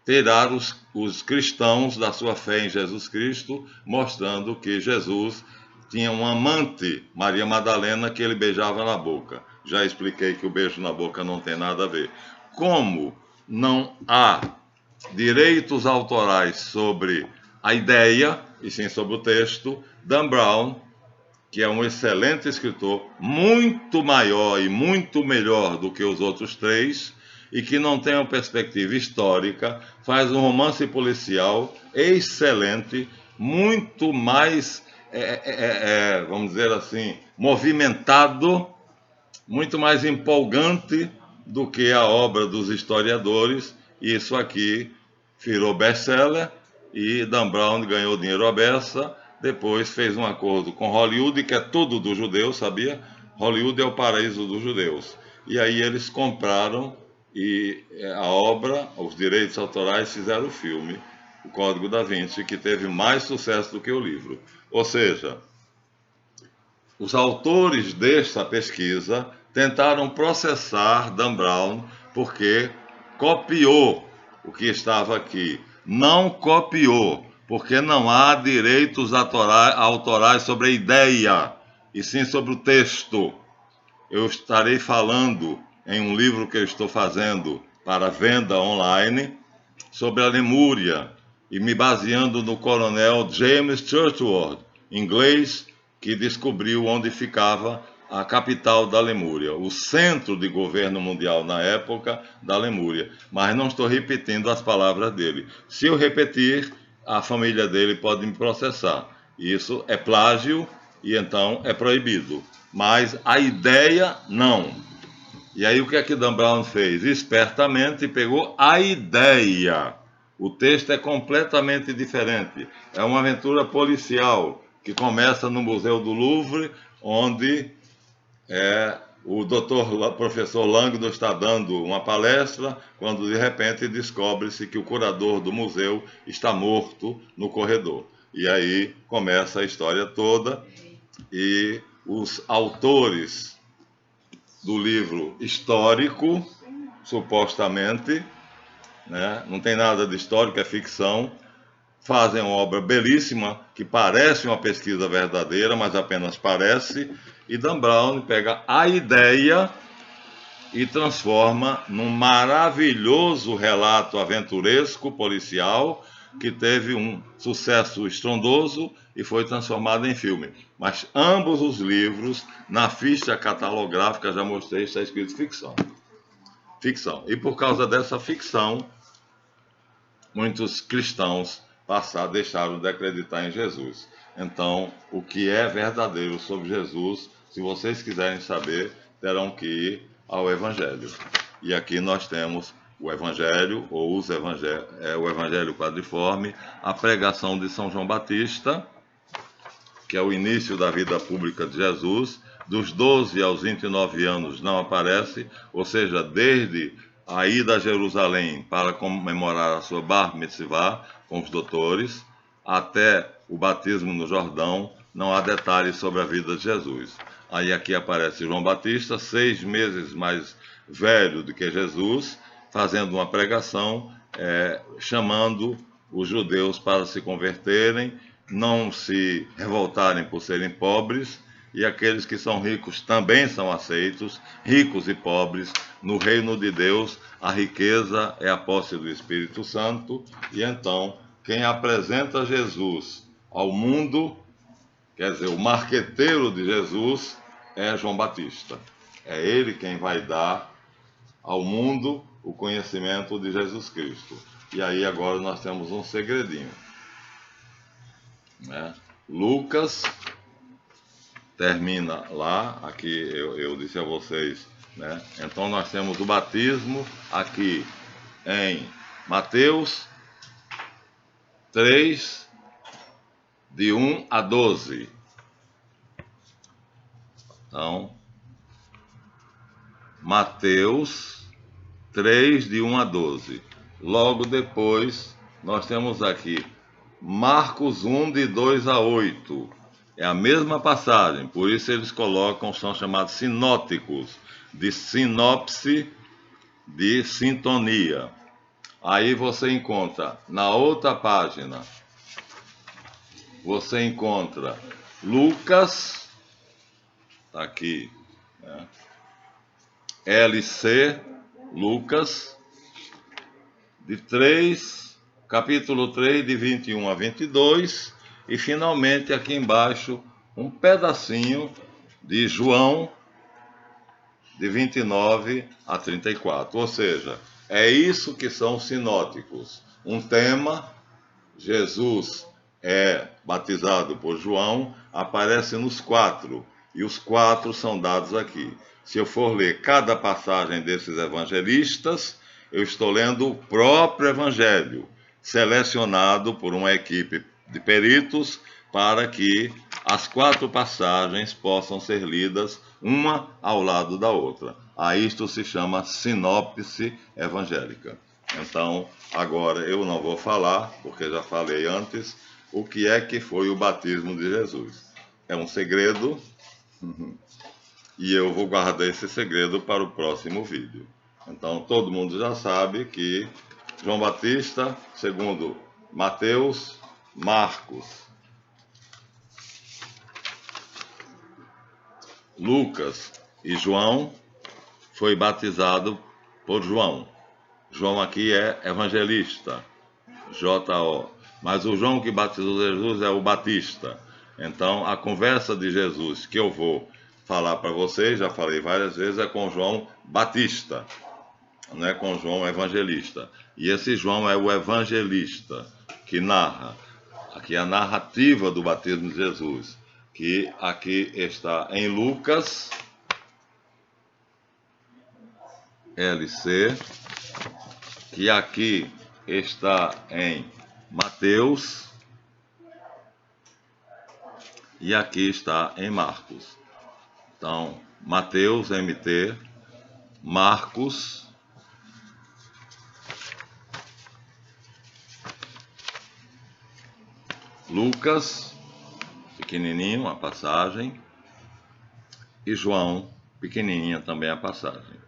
tirar os cristãos da sua fé em Jesus Cristo, mostrando que Jesus tinha um amante, Maria Madalena, que ele beijava na boca. Já expliquei que o beijo na boca não tem nada a ver. Como não há direitos autorais sobre a ideia, e sim sobre o texto, Dan Brown, que é um excelente escritor, muito maior e muito melhor do que os outros 3, e que não tem uma perspectiva histórica, faz um romance policial excelente, muito mais, vamos dizer assim, movimentado, muito mais empolgante do que a obra dos historiadores. Isso aqui virou best-seller e Dan Brown ganhou dinheiro à beça. Depois fez um acordo com Hollywood, que é tudo dos judeus, sabia? Hollywood é o paraíso dos judeus. E aí eles compraram e a obra, os direitos autorais, fizeram o filme, o Código da Vinci, que teve mais sucesso do que o livro. Ou seja, os autores desta pesquisa tentaram processar Dan Brown porque copiou o que estava aqui. Não copiou, porque não há direitos autorais sobre a ideia, e sim sobre o texto. Eu estarei falando em um livro que eu estou fazendo para venda online sobre a Lemúria, e me baseando no coronel James Churchward, inglês, que descobriu onde ficava a capital da Lemúria, o centro de governo mundial na época da Lemúria. Mas não estou repetindo as palavras dele. Se eu repetir, a família dele pode me processar. Isso é plágio e então é proibido. Mas a ideia, não. E aí o que é que Dan Brown fez? Espertamente pegou a ideia. O texto é completamente diferente. É uma aventura policial que começa no Museu do Louvre, onde o professor Langdon está dando uma palestra, quando de repente descobre-se que o curador do museu está morto no corredor. E aí começa a história toda, e os autores do livro histórico, supostamente, né, não tem nada de histórico, é ficção, fazem uma obra belíssima, que parece uma pesquisa verdadeira, mas apenas parece, e Dan Brown pega a ideia e transforma num maravilhoso relato aventuresco, policial, que teve um sucesso estrondoso e foi transformado em filme. Mas ambos os livros, na ficha catalográfica, já mostrei, está escrito ficção. Ficção. E por causa dessa ficção, muitos cristãos deixaram de acreditar em Jesus. Então, o que é verdadeiro sobre Jesus, se vocês quiserem saber, terão que ir ao Evangelho. E aqui nós temos o Evangelho, ou o Evangelho quadriforme, a pregação de São João Batista, que é o início da vida pública de Jesus. Dos 12 aos 29 anos não aparece, ou seja, desde a ida a Jerusalém para comemorar a sua Bar Mitzvah com os doutores, até o batismo no Jordão, não há detalhes sobre a vida de Jesus. Aí aqui aparece João Batista, 6 meses mais velho do que Jesus, fazendo uma pregação, chamando os judeus para se converterem, não se revoltarem por serem pobres, e aqueles que são ricos também são aceitos, ricos e pobres. No reino de Deus, a riqueza é a posse do Espírito Santo, e então, quem apresenta Jesus ao mundo, quer dizer, o marqueteiro de Jesus, é João Batista. É ele quem vai dar ao mundo o conhecimento de Jesus Cristo. E aí agora nós temos um segredinho, né? Lucas termina lá, aqui eu disse a vocês, né? Então nós temos o batismo aqui em Mateus 3, de 1 a 12. Então, Mateus 3, de 1 a 12. Logo depois, nós temos aqui Marcos 1, de 2 a 8. É a mesma passagem, por isso eles colocam, são chamados sinóticos, de sinopse, de sintonia. Aí você encontra, na outra página, você encontra Lucas, tá aqui, né? LC, Lucas, capítulo 3, de 21 a 22, e finalmente aqui embaixo um pedacinho de João, de 29 a 34. Ou seja, é isso que são sinóticos. Um tema, Jesus é batizado por João, aparece nos 4, e os 4 são dados aqui. Se eu for ler cada passagem desses evangelistas, eu estou lendo o próprio evangelho, selecionado por uma equipe de peritos, para que as 4 passagens possam ser lidas uma ao lado da outra. A isto se chama sinopse evangélica. Então, agora eu não vou falar, porque já falei antes, o que é que foi o batismo de Jesus. É um segredo, e eu vou guardar esse segredo para o próximo vídeo. Então, todo mundo já sabe que João Batista, segundo Mateus, Marcos, Lucas e João, foi batizado por João. João aqui é evangelista, J.O. Mas o João que batizou Jesus é o Batista. Então, a conversa de Jesus que eu vou falar para vocês, já falei várias vezes, é com João Batista, não é com João Evangelista. E esse João é o evangelista que narra. Aqui é a narrativa do batismo de Jesus, que aqui está em Lucas, LC, que aqui está em Mateus, e aqui está em Marcos. Então, Mateus, MT, Marcos, Lucas, pequenininho a passagem, e João, pequenininha também a passagem.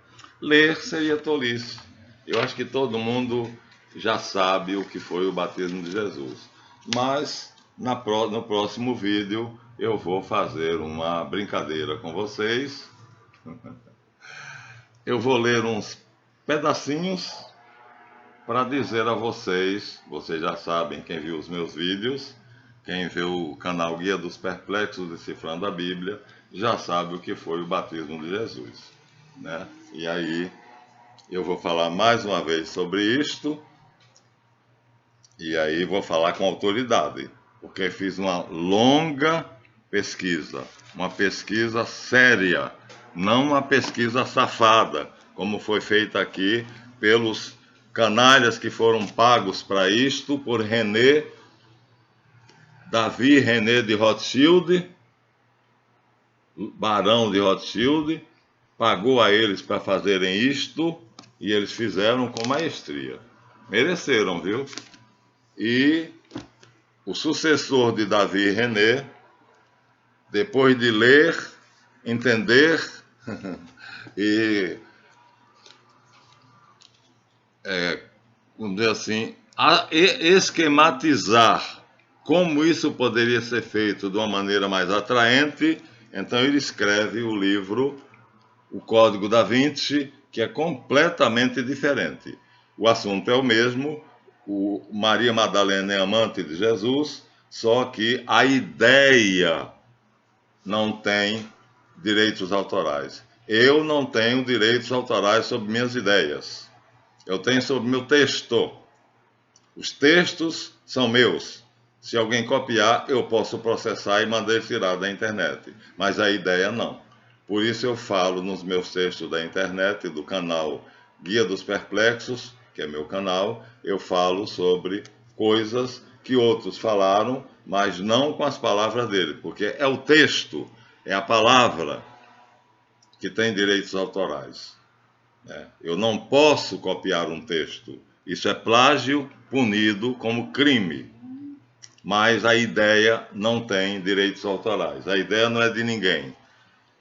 Ler seria tolice. Eu acho que todo mundo já sabe o que foi o batismo de Jesus. Mas no próximo vídeo eu vou fazer uma brincadeira com vocês. Eu vou ler uns pedacinhos para dizer a vocês, vocês já sabem, quem viu os meus vídeos, Quem vê o canal Guia dos Perplexos Decifrando a Bíblia já sabe o que foi o batismo de Jesus, né? E aí eu vou falar mais uma vez sobre isto, e aí vou falar com autoridade, porque fiz uma longa pesquisa, uma pesquisa séria, não uma pesquisa safada, como foi feita aqui pelos canalhas que foram pagos para isto por Davi René de Rothschild, barão de Rothschild, pagou a eles para fazerem isto e eles fizeram com maestria. Mereceram, viu? E o sucessor de Davi René, depois de ler, entender e, vamos dizer assim, esquematizar como isso poderia ser feito de uma maneira mais atraente, então ele escreve o livro O Código da Vinci, que é completamente diferente. O assunto é o mesmo, Maria Madalena é amante de Jesus, só que a ideia não tem direitos autorais. Eu não tenho direitos autorais sobre minhas ideias. Eu tenho sobre meu texto. Os textos são meus. Se alguém copiar, eu posso processar e mandar ele tirar da internet. Mas a ideia não. Por isso eu falo nos meus textos da internet, do canal Guia dos Perplexos, que é meu canal, eu falo sobre coisas que outros falaram, mas não com as palavras dele, porque é o texto, é a palavra que tem direitos autorais. Eu não posso copiar um texto. Isso é plágio punido como crime. Mas a ideia não tem direitos autorais. A ideia não é de ninguém.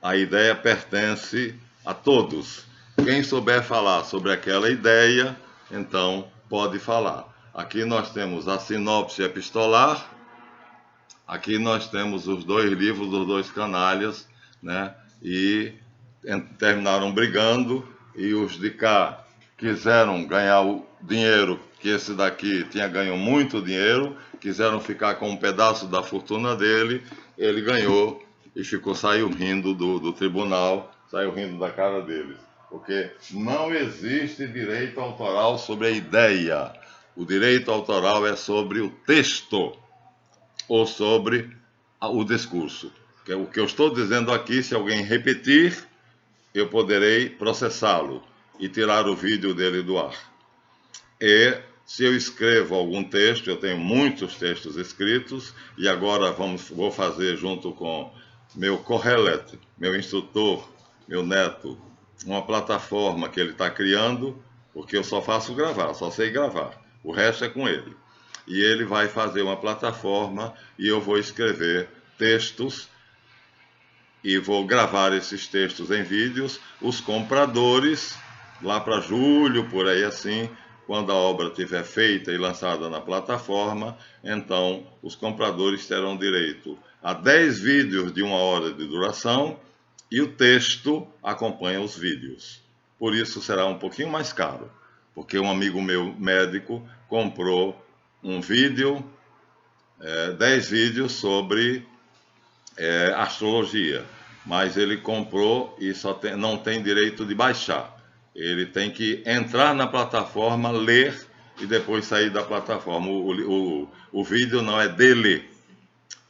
A ideia pertence a todos. Quem souber falar sobre aquela ideia, então pode falar. Aqui nós temos a sinopse epistolar. Aqui nós temos os dois livros dos dois canalhas, né? E terminaram brigando, e os de cá quiseram ganhar o dinheiro que esse daqui tinha ganho muito dinheiro, quiseram ficar com um pedaço da fortuna dele, ele ganhou e saiu rindo do tribunal, saiu rindo da cara deles. Porque não existe direito autoral sobre a ideia. O direito autoral é sobre o texto ou sobre o discurso. O que eu estou dizendo aqui, se alguém repetir, eu poderei processá-lo e tirar o vídeo dele do ar. E se eu escrevo algum texto, eu tenho muitos textos escritos, e agora vou fazer junto com meu Correlet, meu instrutor, meu neto, uma plataforma que ele está criando, porque eu só faço gravar, só sei gravar. O resto é com ele. E ele vai fazer uma plataforma e eu vou escrever textos e vou gravar esses textos em vídeos. Os compradores, lá para julho, por aí assim, quando a obra estiver feita e lançada na plataforma, então os compradores terão direito a 10 vídeos de 1 hora de duração e o texto acompanha os vídeos. Por isso será um pouquinho mais caro, porque um amigo meu médico comprou um vídeo, 10 vídeos sobre astrologia, mas ele comprou e não tem direito de baixar. Ele tem que entrar na plataforma, ler e depois sair da plataforma. O vídeo não é dele.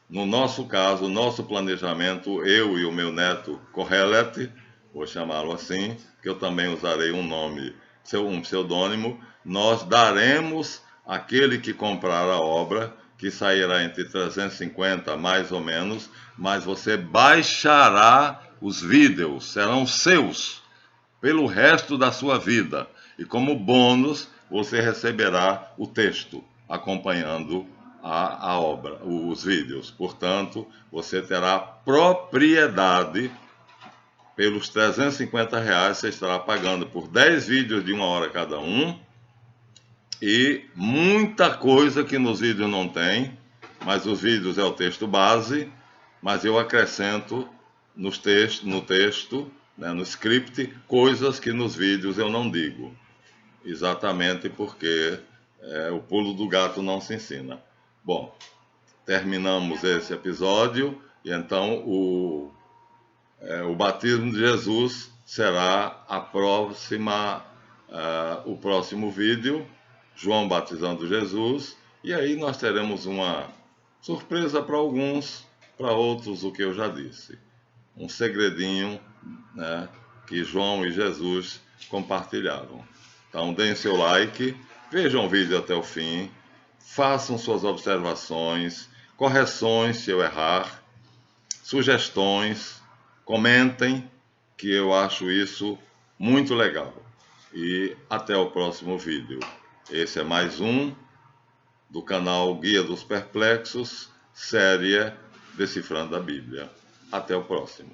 No nosso caso, o nosso planejamento, eu e o meu neto Correlet, vou chamá-lo assim, que eu também usarei um nome, um pseudônimo, nós daremos àquele que comprar a obra, que sairá entre 350 mais ou menos, mas você baixará os vídeos, serão seus pelo resto da sua vida. E como bônus, você receberá o texto acompanhando a obra, os vídeos. Portanto, você terá propriedade pelos R$350, você estará pagando por 10 vídeos de 1 hora cada um, e muita coisa que nos vídeos não tem, mas os vídeos é o texto base, mas eu acrescento no texto, né, no script, coisas que nos vídeos eu não digo, exatamente porque o pulo do gato não se ensina. Bom, terminamos esse episódio, e então o batismo de Jesus será o próximo vídeo, João batizando Jesus, e aí nós teremos uma surpresa para alguns, para outros o que eu já disse. Um segredinho, né, que João e Jesus compartilhavam. Então deem seu like, vejam o vídeo até o fim, façam suas observações, correções se eu errar, sugestões, comentem, que eu acho isso muito legal. E até o próximo vídeo. Esse é mais um do canal Guia dos Perplexos, série Decifrando a Bíblia. Até o próximo.